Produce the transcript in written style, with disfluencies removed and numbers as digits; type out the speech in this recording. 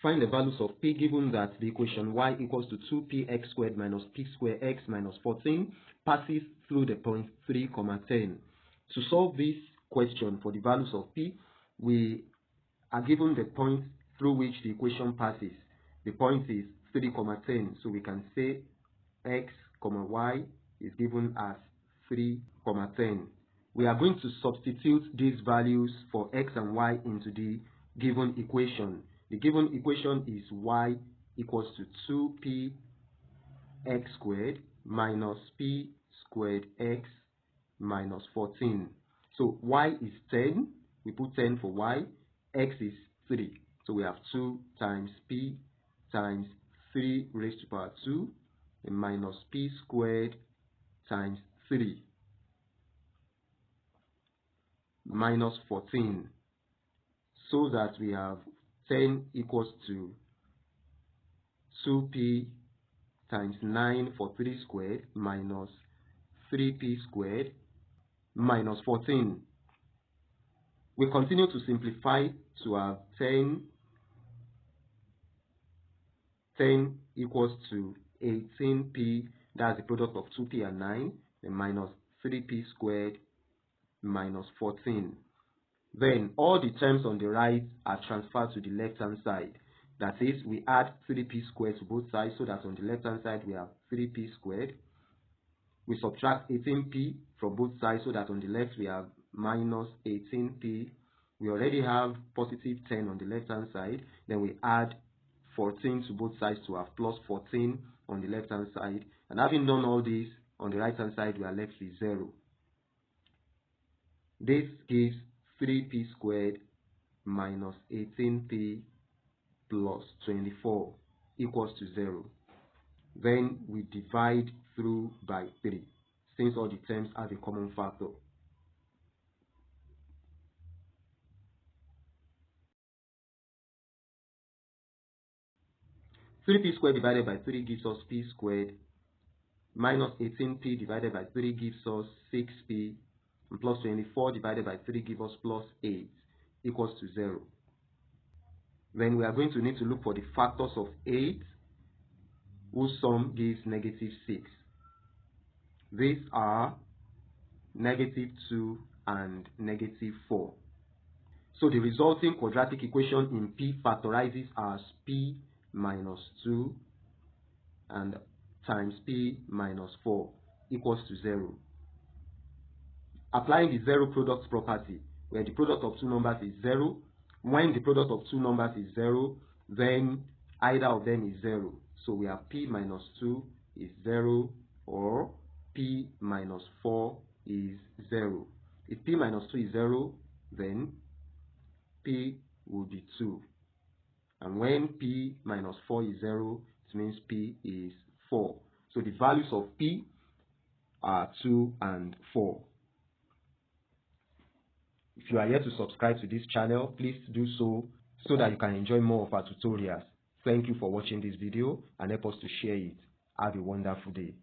Find the values of p given that the equation y equals to 2px squared minus p squared x minus 14 passes through the point 3, 10. To solve this question for the values of p, we are given the point through which the equation passes. The point is 3, 10. So we can say x, y is given as 3, 10. We are going to substitute these values for x and y into the given equation. The given equation is y equals to 2p x squared minus p squared x minus 14. So y is 10. We put 10 for y. X is 3. So we have 2 times p times 3 raised to power 2 and minus p squared times 3 minus 14. So that we have 10 equals to 2p times 9 for 3 squared minus 3p squared minus 14. We continue to simplify to have 10 equals to 18p, that's the product of 2p and 9, and minus 3p squared minus 14. Then all the terms on the right are transferred to the left hand side. That is, we add 3p squared to both sides so that on the left hand side we have 3p squared. We subtract 18p from both sides so that on the left we have minus 18p. We already have positive 10 on the left hand side. Then we add 14 to both sides to have plus 14 on the left hand side. And having done all this, on the right hand side we are left with 0. This gives 3p squared minus 18p plus 24 equals to 0. Then we divide through by 3, since all the terms have a common factor. Three p squared divided by 3 gives us p squared, minus 18p divided by 3 gives us 6p, and plus 24 divided by 3 gives us plus 8 equals to 0. Then we are going to need to look for the factors of 8 whose sum gives negative 6. These are negative 2 and negative 4. So the resulting quadratic equation in P factorizes as P minus 2 and times P minus 4 equals to 0. Applying the zero product property, where the product of two numbers is 0, when the product of two numbers is 0, then either of them is 0. So we have P minus 2 is 0 or P minus 4 is 0. If P minus 2 is 0, then P will be 2. And when P minus 4 is 0, it means P is 4. So the values of P are 2 and 4. If you are yet to subscribe to this channel, please do so that you can enjoy more of our tutorials. Thank you for watching this video and help us to share it. Have a wonderful day.